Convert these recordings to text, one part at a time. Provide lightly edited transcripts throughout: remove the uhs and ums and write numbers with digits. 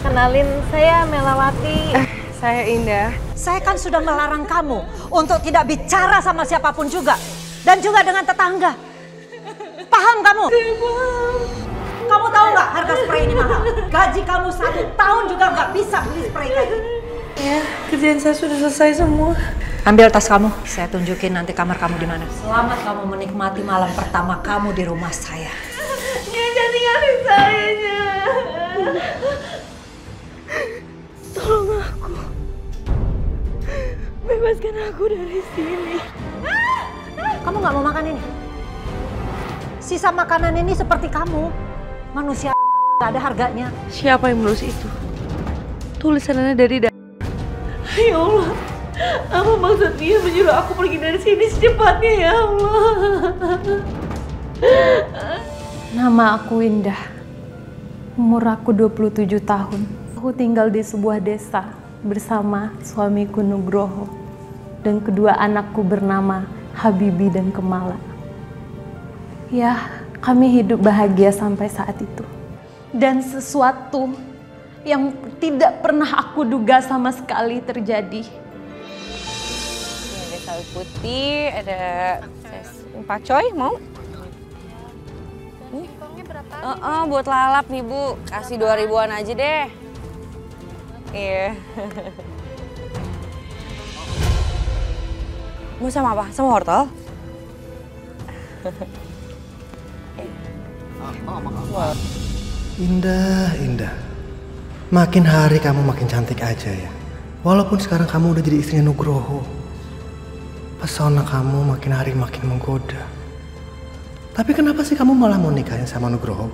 Kenalin, saya Melawati. Saya Indah. Saya kan sudah melarang kamu untuk tidak bicara sama siapapun juga. Dan juga dengan tetangga. Paham kamu? Kamu tahu nggak harga spray ini mahal? Gaji kamu 1 tahun juga nggak bisa beli spray kayak gini. Ya, kerjaan saya sudah selesai semua. Ambil tas kamu, saya tunjukin nanti kamar kamu di mana. Selamat kamu menikmati malam pertama kamu di rumah saya. Jangan tinggalin saya. Tolong aku. Bebaskan aku dari sini. Kamu nggak mau makan ini? Sisa makanan ini seperti kamu. Manusia nggak ada harganya. Siapa yang menulis itu? Tulisannya dari Ya Allah, apa maksud dia menyuruh aku pergi dari sini secepatnya ya Allah? Nama aku Indah. Umur aku 27 tahun. Aku tinggal di sebuah desa bersama suamiku Nugroho dan kedua anakku bernama Habibi dan Kemala. Ya, kami hidup bahagia sampai saat itu. Dan sesuatu yang tidak pernah aku duga sama sekali terjadi. Ini ada sawi putih, ada Pak Coy, mau? Buat lalap nih Bu, kasih 2.000-an aja deh. Iya. Mau sama apa? Sama wortel? Indah, Indah. Makin hari kamu makin cantik aja ya. Walaupun sekarang kamu udah jadi istrinya Nugroho. Pesona kamu makin hari makin menggoda. Tapi kenapa sih kamu malah mau nikahin sama Nugroho?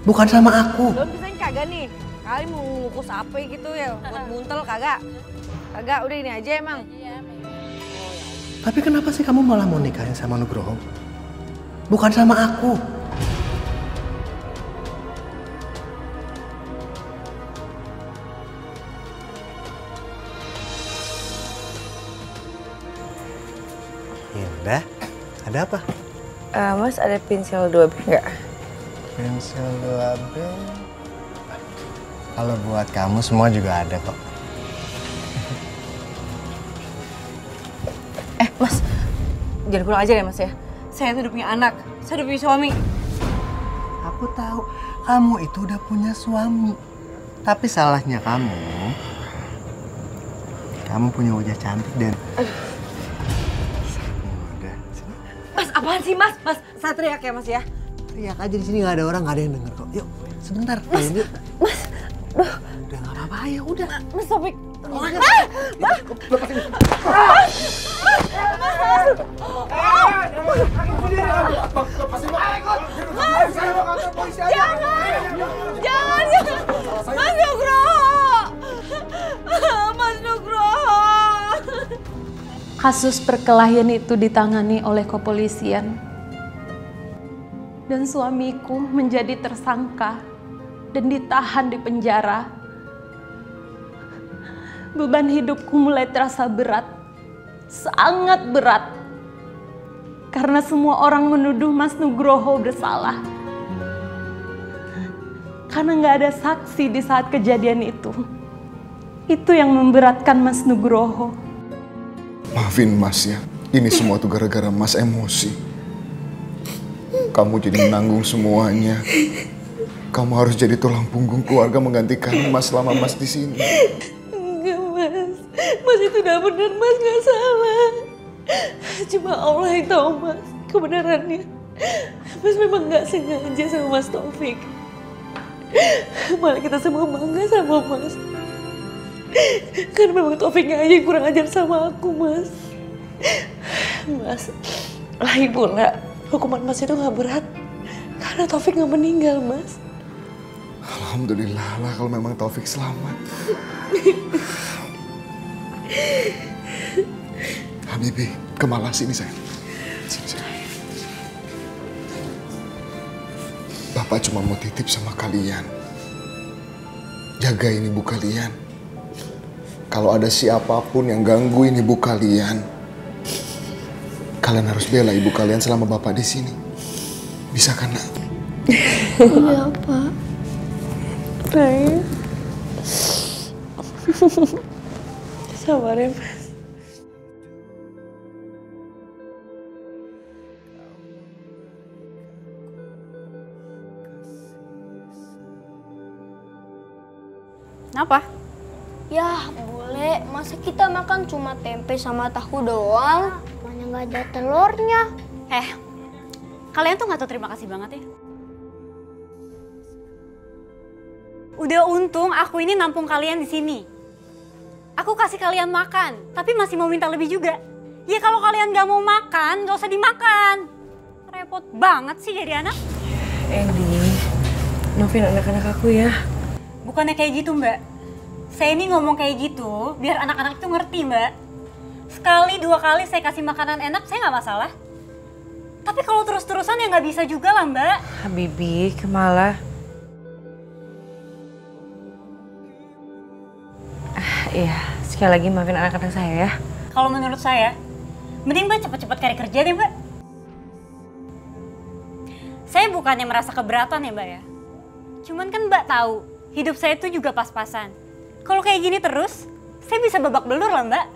Bukan sama aku. Belum pisahin kagak nih? Kali mau ngukus apa gitu ya, buat buntel kagak? Kagak, udah ini aja emang. Tapi kenapa sih kamu malah mau nikahin sama Nugroho? Bukan sama aku. Indah, ada apa? Mas ada pensil 2B nggak? Pensil 2B. Kalau buat kamu semua juga ada kok. Mas, jangan kurang ajar ya Mas ya. Saya tuh udah punya anak, saya udah punya suami. Aku tahu kamu itu udah punya suami. Tapi salahnya kamu punya wajah cantik dan... Mas, apaan sih Mas? Mas, saya teriak ya Mas ya? Teriak aja di sini, nggak ada orang, nggak ada yang denger kok. Yuk, sebentar. Mas, yuk. Mas, Udah nggak apa-apa, ya udah. Mas Taufik. Jangan, Mas Nugroho. Mas Nugroho. Kasus perkelahian itu ditangani oleh kepolisian. Dan suamiku menjadi tersangka dan ditahan di penjara. Beban hidupku mulai terasa berat, sangat berat. Karena semua orang menuduh Mas Nugroho bersalah. Karena nggak ada saksi di saat kejadian itu. Itu yang memberatkan Mas Nugroho. Maafin Mas ya, ini semua tuh gara-gara Mas emosi. Kamu jadi menanggung semuanya. Kamu harus jadi tulang punggung keluarga menggantikan Mas selama Mas di sini. Enggak Mas, Mas itu udah benar, Mas nggak salah. Cuma Allah yang tahu Mas kebenarannya. Mas memang nggak sengaja sama Mas Taufik. Malah kita semua bangga sama Mas. Karena memang Taufiknya aja yang kurang ajar sama aku, Mas. Mas, lagi pula hukuman Mas itu nggak berat. Karena Taufik nggak meninggal, Mas. Alhamdulillah lah kalau memang Taufik selamat. Habibi, Kemala sini sayang. Sini sayang. Bapak cuma mau titip sama kalian. Jagain ibu kalian. Kalau ada siapapun yang gangguin ibu kalian, kalian harus bela ibu kalian selama Bapak di sini. Bisa kan, Nak? Iya, Pak. Baik. Sabar ya, Mas. Kenapa? Yah, boleh. Masa kita makan cuma tempe sama tahu doang? Mana nggak ada telurnya? Kalian tuh nggak tahu terima kasih banget ya. Udah untung aku ini nampung kalian di sini. Aku kasih kalian makan, tapi masih mau minta lebih juga. Ya kalau kalian nggak mau makan, nggak usah dimakan. Repot banget sih jadi anak. Andy, maafin anak-anak aku ya. Bukannya kayak gitu mbak. Saya ini ngomong kayak gitu biar anak-anak itu ngerti mbak. Sekali dua kali saya kasih makanan enak saya nggak masalah. Tapi kalau terus-terusan ya nggak bisa juga lah mbak. Habibi, Kemala. Iya, sekali lagi maafin anak-anak saya ya. Kalau menurut saya, mending mbak cepet-cepet cari kerja deh mbak. Saya bukannya merasa keberatan ya mbak ya. Cuman kan mbak tahu, hidup saya itu juga pas-pasan. Kalau kayak gini terus, saya bisa babak belur lah mbak.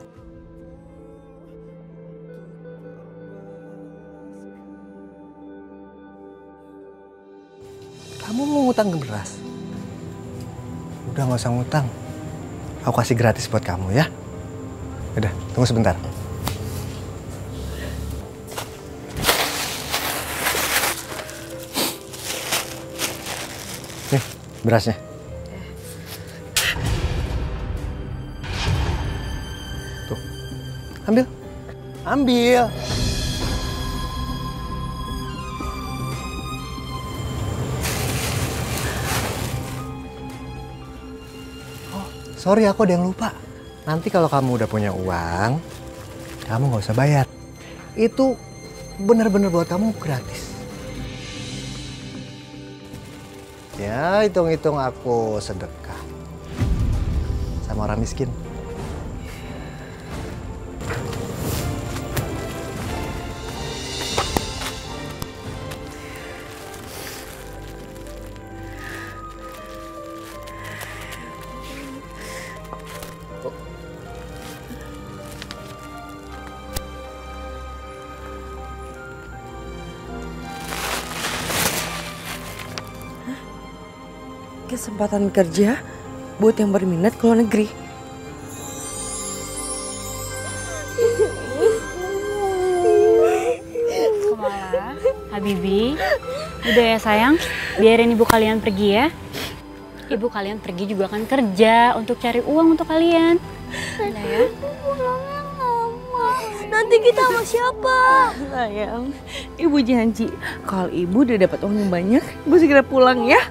Kamu mau ngutang ke beras? Udah nggak usah ngutang. Aku kasih gratis buat kamu ya. Udah, tunggu sebentar. Nih, berasnya. Tuh, ambil. Ambil. Sorry, aku ada yang lupa. Nanti kalau kamu udah punya uang, kamu nggak usah bayar. Itu bener-bener buat kamu gratis. Ya, hitung-hitung aku sedekah sama orang miskin. Kesempatan kerja buat yang berminat ke luar negeri. Kemala, Habibi, udah ya sayang, biarin ibu kalian pergi ya. Ibu kalian pergi juga akan kerja untuk cari uang untuk kalian. Udah ya. Pulangnya lama. Nanti kita sama siapa? Sayang, ibu janji kalau ibu udah dapat uang yang banyak, ibu segera pulang ya.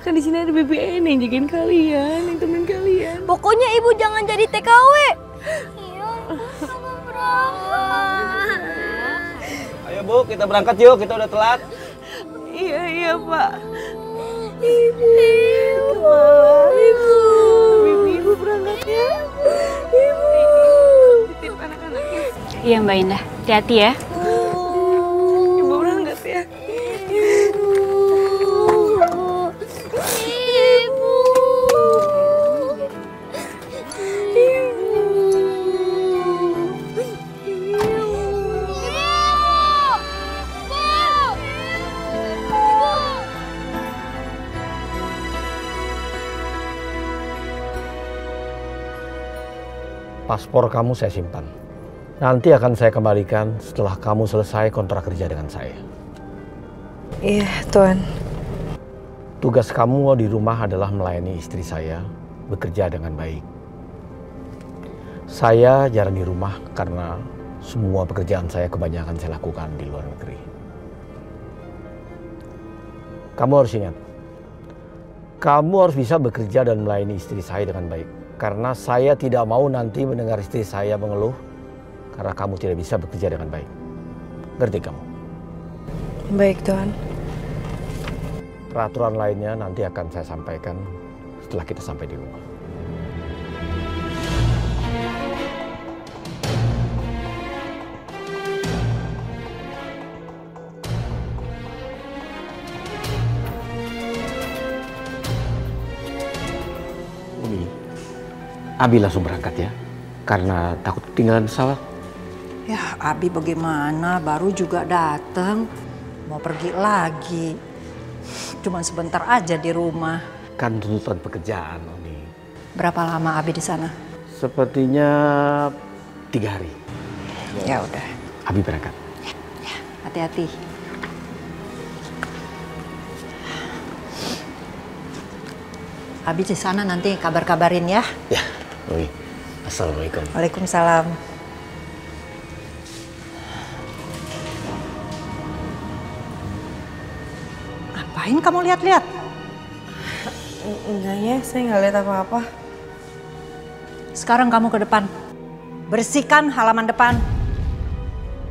Kan di sini ada BBN yang jagain kalian, yang temen kalian. Pokoknya ibu jangan jadi TKW. Iya, ibu berangkat. Ayo Bu, kita berangkat yuk, kita udah telat. Iya Pak. Ibu. Ibu berangkat ya. Ibu. Titip anak-anaknya. Iya Mbak Indah, hati-hati ya. Ibu berangkat ya. Paspor kamu saya simpan. Nanti akan saya kembalikan setelah kamu selesai kontrak kerja dengan saya. Iya, Tuan. Tugas kamu di rumah adalah melayani istri saya, bekerja dengan baik. Saya jarang di rumah karena semua pekerjaan saya kebanyakan saya lakukan di luar negeri. Kamu harus ingat, kamu harus bisa bekerja dan melayani istri saya dengan baik. Karena saya tidak mau nanti mendengar istri saya mengeluh karena kamu tidak bisa bekerja dengan baik. Ngerti kamu? Baik, Tuan. Peraturan lainnya nanti akan saya sampaikan setelah kita sampai di rumah. Abi langsung berangkat ya, karena takut ketinggalan pesawat. Ya, Abi bagaimana? Baru juga datang, mau pergi lagi. Cuma sebentar aja di rumah. Kan tuntutan pekerjaan, Oni. Berapa lama Abi di sana? Sepertinya 3 hari. Ya udah. Abi berangkat. Ya, hati-hati. Abi di sana nanti kabar-kabarin ya. Ya, Oni. Assalamualaikum. Waalaikumsalam. Ngapain kamu lihat-lihat? Enggak ya, saya nggak lihat apa-apa. Sekarang kamu ke depan. Bersihkan halaman depan.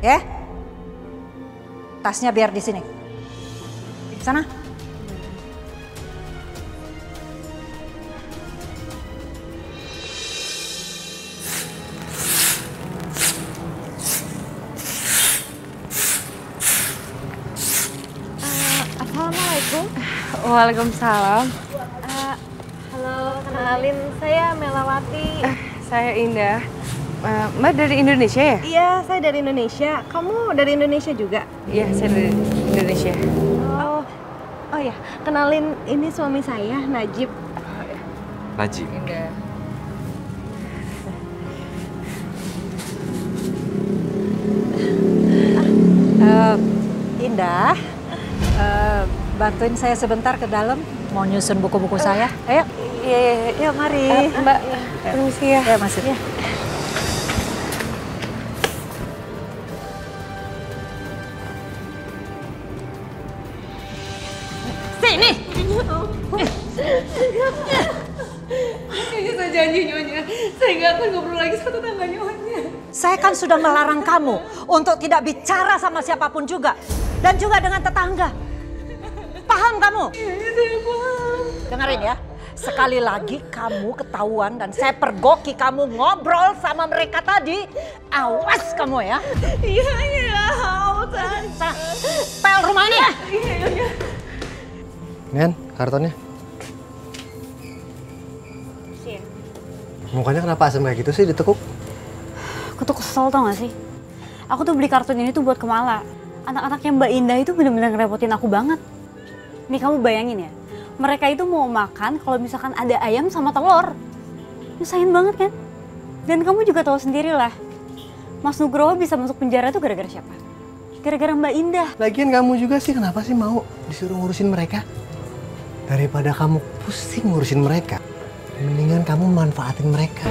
Ya? Tasnya biar di sini. Sana. Assalamualaikum. Waalaikumsalam. Halo, kenalin saya Melawati. Saya Indah. Mbak dari Indonesia ya? Iya, saya dari Indonesia. Kamu dari Indonesia juga? Iya, saya dari Indonesia. Oh ya, kenalin ini suami saya, Najib. Najib. Indah. Indah, bantuin saya sebentar ke dalam. Mau nyusun buku-buku saya. Ayo. Iya, mari. Mbak, permisi ya. Ya, masuk. Ya. Sini. Kayaknya saya janji Nyonya, saya nggak akan ngobrol lagi sama tetangga Nyonya. Saya kan sudah melarang kamu untuk tidak bicara sama siapapun juga. Dan juga dengan tetangga. Paham kamu? Iya, saya paham. Dengerin ya. Sekali lagi kamu ketahuan dan saya pergoki kamu ngobrol sama mereka tadi. Awas kamu ya. Iya, awas. Pel rumah ini. Iya, Nyonya. Nen, kartonnya. Mukanya kenapa asem kayak gitu sih ditekuk? Aku tuh kesel tau gak sih? Aku tuh beli kartun ini tuh buat Kemala. Anak-anaknya Mbak Indah itu bener-bener ngerepotin aku banget. Nih kamu bayangin ya, mereka itu mau makan kalau misalkan ada ayam sama telur. Nyusahin banget kan? Dan kamu juga tahu sendiri lah, Mas Nugroho bisa masuk penjara tuh gara-gara siapa? Gara-gara Mbak Indah. Lagian kamu juga sih kenapa sih mau disuruh ngurusin mereka? Daripada kamu pusing ngurusin mereka, mendingan kamu manfaatin mereka.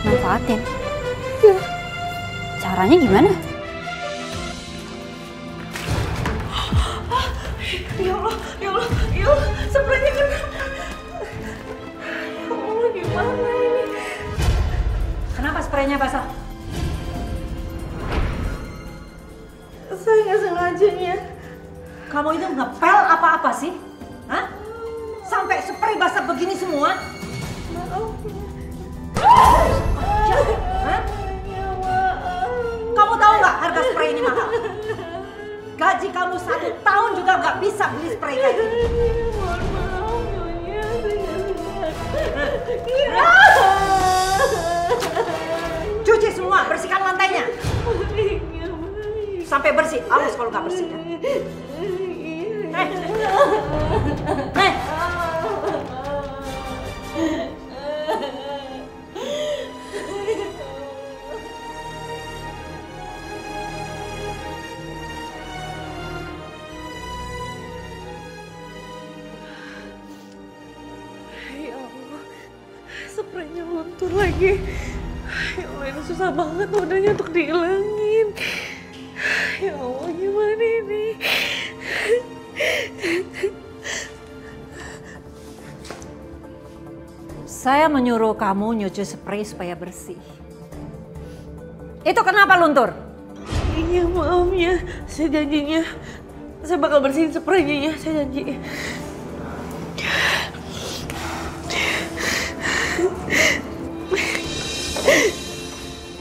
Manfaatin? Iya. Caranya gimana? Ya Allah, spraynya kena. Ya Allah, gimana ini? Kenapa spraynya basah? Saya nggak sengaja ya. Kamu itu ngepel apa-apa sih? Hah? Sampai spray basah begini semua? Hah? Kamu tahu nggak harga spray ini mahal? Gaji kamu 1 tahun juga nggak bisa beli spray kayak gini. Mohon maaf, Nyonya. Cuci semua, bersihkan lantainya. Sampai bersih, awas kalau nggak bersih. Ya. Ya Allah, spraynya luntur lagi. Ya Allah, ini susah banget wadahnya untuk dihilangin. Ya Allah, gimana ini? Saya menyuruh kamu nyuci spray supaya bersih. Itu kenapa luntur? Iya, maaf ya. Saya janjinya, saya bakal bersihin spraynya ya, saya janji.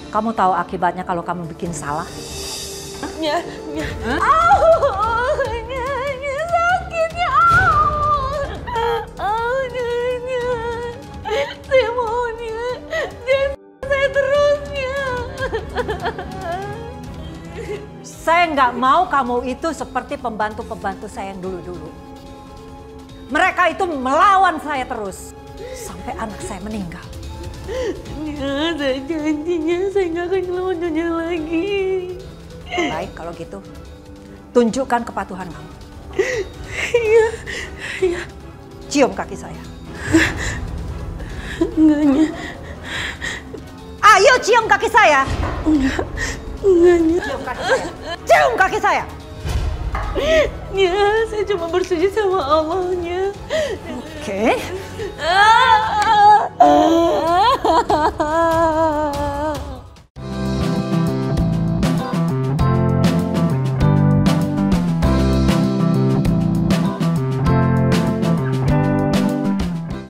Kamu tahu akibatnya kalau kamu bikin salah? Ya. Sakitnya. Saya nggak mau kamu itu seperti pembantu-pembantu saya yang dulu-dulu. Mereka itu melawan saya terus sampai anak saya meninggal. Ya, saya janjinya saya nggak akan ngelawan Nyonya lagi. Baik kalau gitu, tunjukkan kepatuhan kamu. Iya, iya. Cium kaki saya. Enggaknya. Ayo cium kaki saya. Enggaknya. Cium kaki saya. Cium kaki saya. Ya, saya cuma bersuci sama Allahnya. Oke.